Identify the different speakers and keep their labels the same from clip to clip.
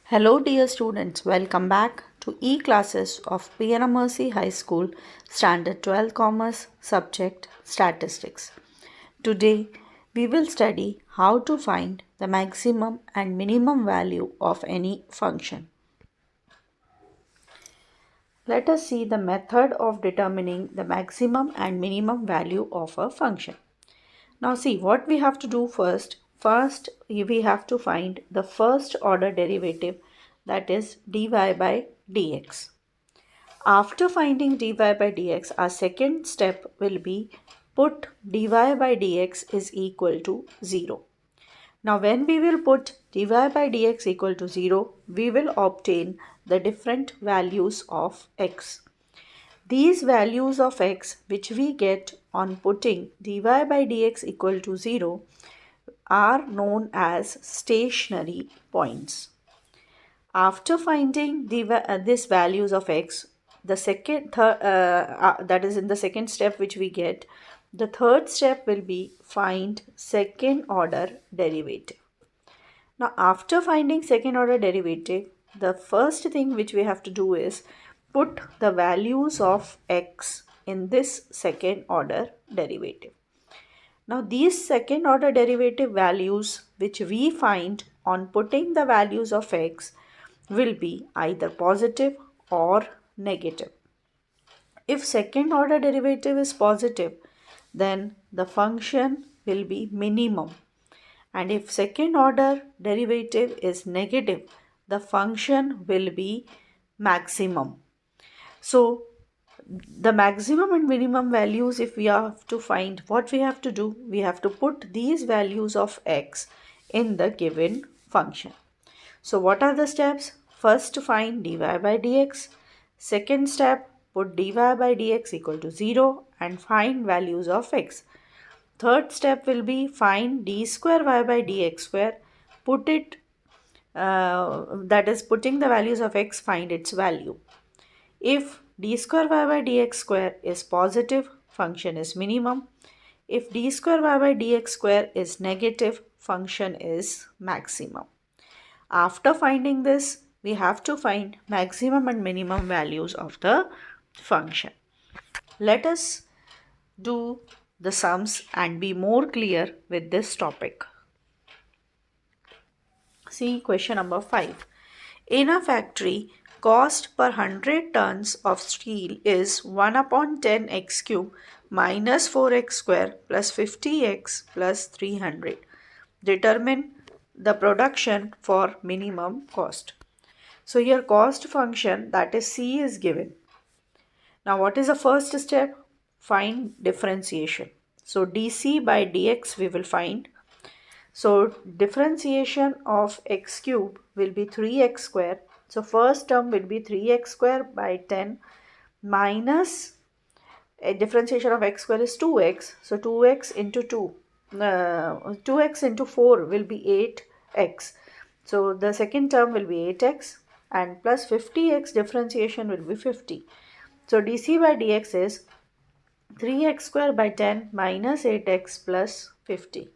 Speaker 1: Hello dear students, welcome back to e-classes of P.N. Mercy High School Standard 12 Commerce subject Statistics. Today we will study how to find the maximum and minimum value of any function. Let us see the method of determining the maximum and minimum value of a function. Now see what we have to do first. First we have to find the first order derivative, that is dy by dx. After finding dy by dx, our second step will be put dy by dx is equal to 0. Now when we will put dy by dx equal to 0, we will obtain the different values of x. These values of x which we get on putting dy by dx equal to 0 are known as stationary points. After finding these values of x, that is in the second step which we get, the third step will be find second order derivative. Now after finding second order derivative, the first thing which we have to do is put the values of x in this second order derivative. Now these second order derivative values which we find on putting the values of x will be either positive or negative. If second order derivative is positive, then the function will be minimum. And if second order derivative is negative, the function will be maximum. So the maximum and minimum values, if we have to find, what we have to do, we have to put these values of x in the given function. So what are the steps? First, to find dy by dx. Second step, put dy by dx equal to 0 and find values of x. Third step will be find d square y by dx square. Put it, that is putting the values of x, find its value. If d square y by dx square is positive, function is minimum. If d square y by dx square is negative, function is maximum. After finding this, we have to find maximum and minimum values of the function. Let us do the sums and be more clear with this topic. See question number 5. In a factory, cost per 100 tons of steel is 1 upon 10 x cube minus 4x square plus 50x plus 300. Determine the production for minimum cost. So here cost function, that is C, is given. Now what is the first step? Find differentiation. So dc by dx we will find. So differentiation of x cube will be 3x square. So first term will be 3x square by 10 minus a differentiation of x square is 2x. So 2x into 2x into 4 will be 8x. So the second term will be 8x and plus 50x differentiation will be 50. So dc by dx is 3x square by 10 minus 8x plus 50.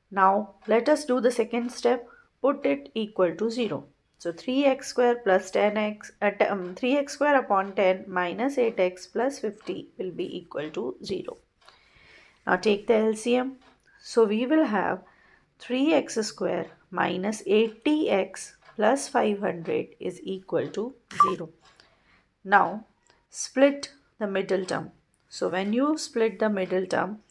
Speaker 1: Now let us do the second step, put it equal to 0. So 3x square plus 10x, 3x square upon 10 minus 8x plus 50 will be equal to 0. Now take the LCM. So we will have 3x square minus 80x plus 500 is equal to 0. Now split the middle term. So when you split the middle term,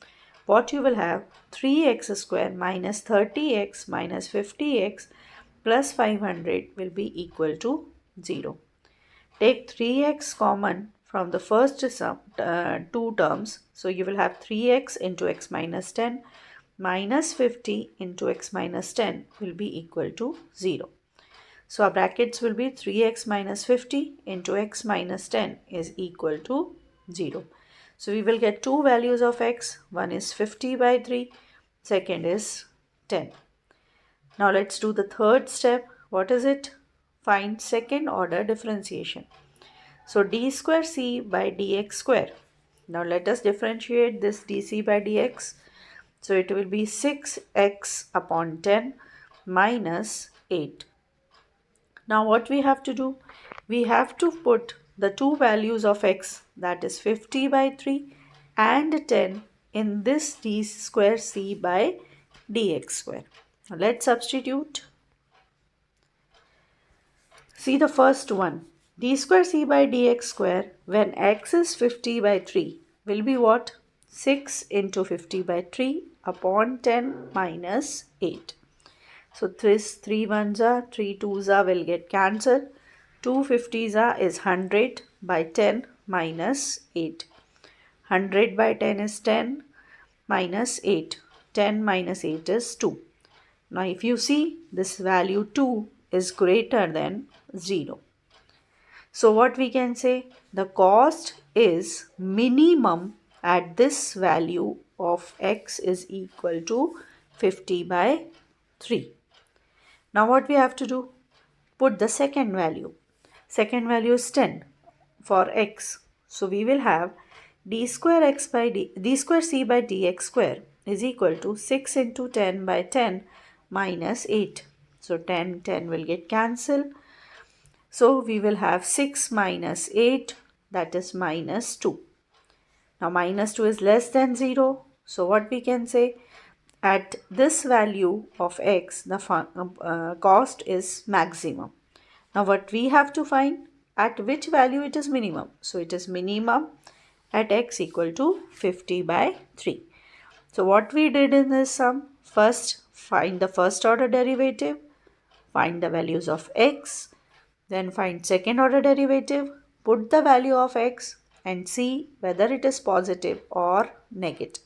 Speaker 1: what you will have, 3x square minus 30x minus 50x plus 500 will be equal to 0. Take 3x common from the first two terms. So you will have 3x into x minus 10 minus 50 into x minus 10 will be equal to 0. So our brackets will be 3x minus 50 into x minus 10 is equal to 0. So we will get two values of x. One is 50 by 3, second is 10. Now let's do the third step. What is it? Find second order differentiation. So d square c by dx square. Now let us differentiate this dc by dx. So it will be 6x upon 10 minus 8. Now what we have to do? We have to put the two values of x, that is 50 by 3 and 10, in this d square c by dx square. Now let's substitute. See the first one. D square c by dx square when x is 50 by 3 will be what? 6 into 50 by 3 upon 10 minus 8. So this 3 ones are, 3 twos are will get cancelled. 2 50s are is 100 by 10 minus 8. 100 by 10 is 10 minus 8. 10 minus 8 is 2. Now if you see, this value 2 is greater than 0. So what we can say? The cost is minimum at this value of x is equal to 50 by 3. Now what we have to do? Put the second value. Second value is 10 for x. So we will have d square c by dx square is equal to 6 into 10 by 10 minus 8. So 10 will get cancelled. So we will have 6 minus 8, that is minus 2. Now minus 2 is less than 0. So what we can say? At this value of x, the cost is maximum. Now what we have to find? At which value it is minimum? So it is minimum at x equal to 50 by 3. So what we did in this sum? First find the first order derivative, find the values of x, then find second order derivative, put the value of x and see whether it is positive or negative.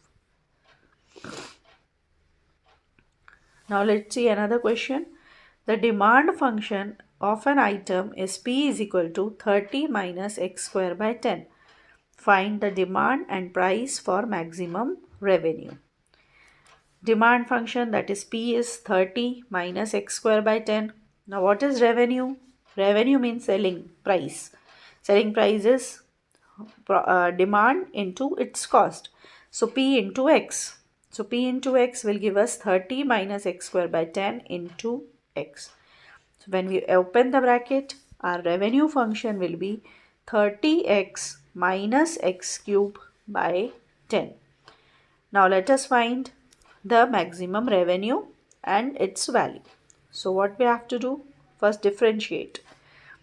Speaker 1: Now let's see another question. The demand function of an item is P is equal to 30 minus x square by 10. Find the demand and price for maximum revenue. Demand function, that is P, is 30 minus x square by 10. Now what is revenue? Revenue means selling price. Selling price is demand into its cost. So P into x. So P into x will give us 30 minus x square by 10 into x. So when we open the bracket, our revenue function will be 30x minus x cube by 10. Now let us find the maximum revenue and its value. So what we have to do? First differentiate.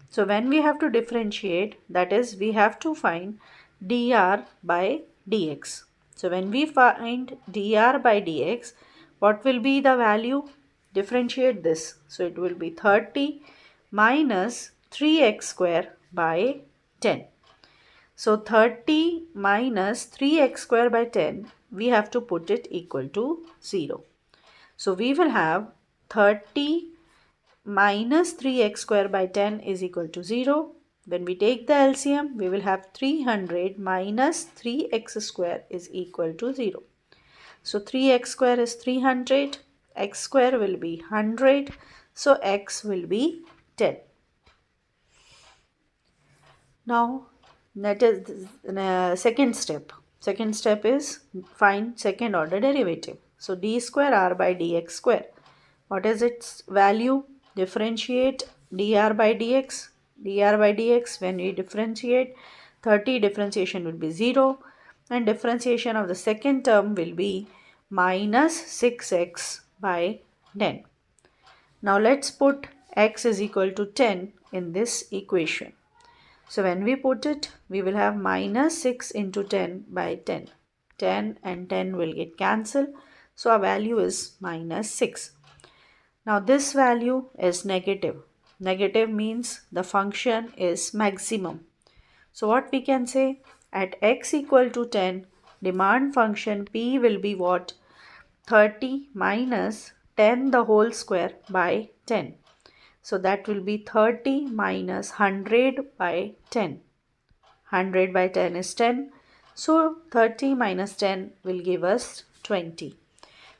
Speaker 1: So when we have to differentiate, that is we have to find dr by dx. So when we find dr by dx, what will be the value? Differentiate this. So it will be 30 minus 3x square by 10. So 30 minus 3x square by 10, we have to put it equal to 0. So we will have 30 minus 3x square by 10 is equal to 0. When we take the LCM, we will have 300 minus 3x square is equal to 0. So 3x square is 300, x square will be 100, so x will be 10. Now that is the second step. Second step is find second order derivative. So d square r by dx square. What is its value? Differentiate dr by dx. dr by dx, when we differentiate, 30 differentiation will be 0 and differentiation of the second term will be minus 6x by 10. Now let's put x is equal to 10 in this equation. So when we put it, we will have minus 6 into 10 by 10. 10 and 10 will get cancelled. So our value is minus 6. Now this value is negative. Negative means the function is maximum. So what we can say? At x equal to 10, demand function P will be what? 30 minus 10 the whole square by 10. So that will be 30 minus 100 by 10. 100 by 10 is 10. So 30 minus 10 will give us 20.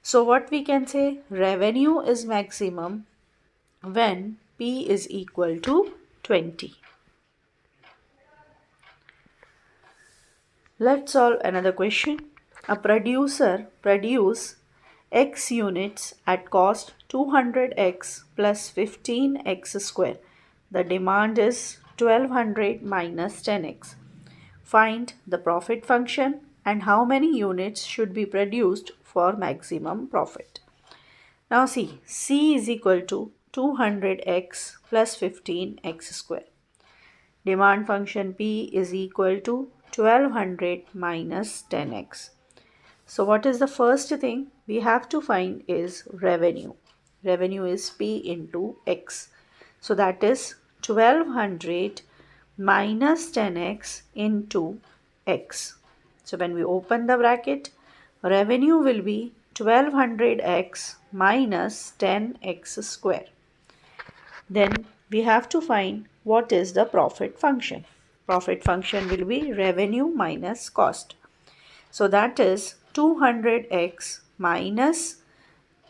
Speaker 1: So what we can say? Revenue is maximum when P is equal to 20. Let's solve another question. A producer produce X units at cost 200x plus 15x square. The demand is 1200 minus 10x. Find the profit function and how many units should be produced for maximum profit. Now see, C is equal to 200x plus 15x square. Demand function P is equal to 1200 minus 10x. So what is the first thing we have to find is revenue. Revenue is P into X. So that is 1200 minus 10x into X. So when we open the bracket, revenue will be 1200x minus 10x square. Then we have to find what is the profit function. Profit function will be revenue minus cost. So that is 200x minus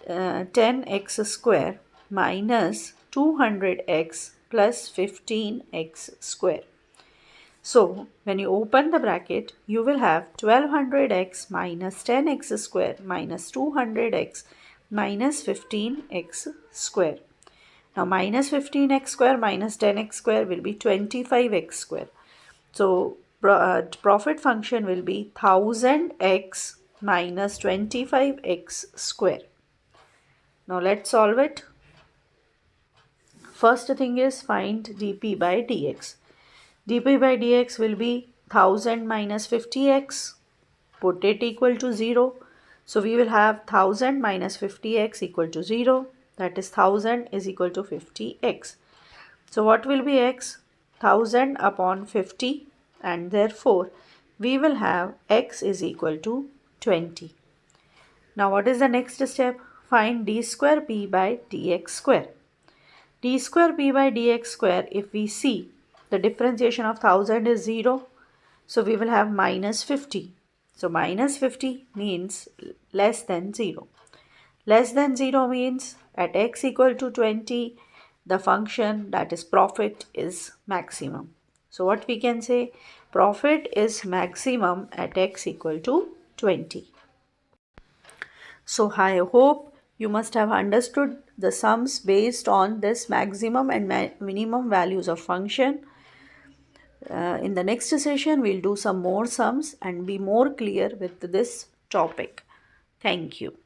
Speaker 1: 10x square minus 200x plus 15x square. So when you open the bracket, you will have 1200x minus 10x square minus 200x minus 15x square. Now minus 15x square minus 10x square will be 25x square. So profit function will be 1000x minus 25x square. Now let's solve it. First thing is find dp by dx. dp by dx will be 1000 minus 50x. Put it equal to 0. So we will have 1000 minus 50x equal to 0. That is 1000 is equal to 50x. So what will be x? 1000 upon 50, and therefore we will have x is equal to 20. Now what is the next step? Find d square p by dx square. d square p by dx square, if we see the differentiation of 1000 is 0, so we will have minus 50. So minus 50 means less than 0. Less than 0 means at x equal to 20, the function, that is profit, is maximum. So what we can say? Profit is maximum at x equal to 20. So I hope you must have understood the sums based on this maximum and minimum values of function. In the next session, we'll do some more sums and be more clear with this topic. Thank you.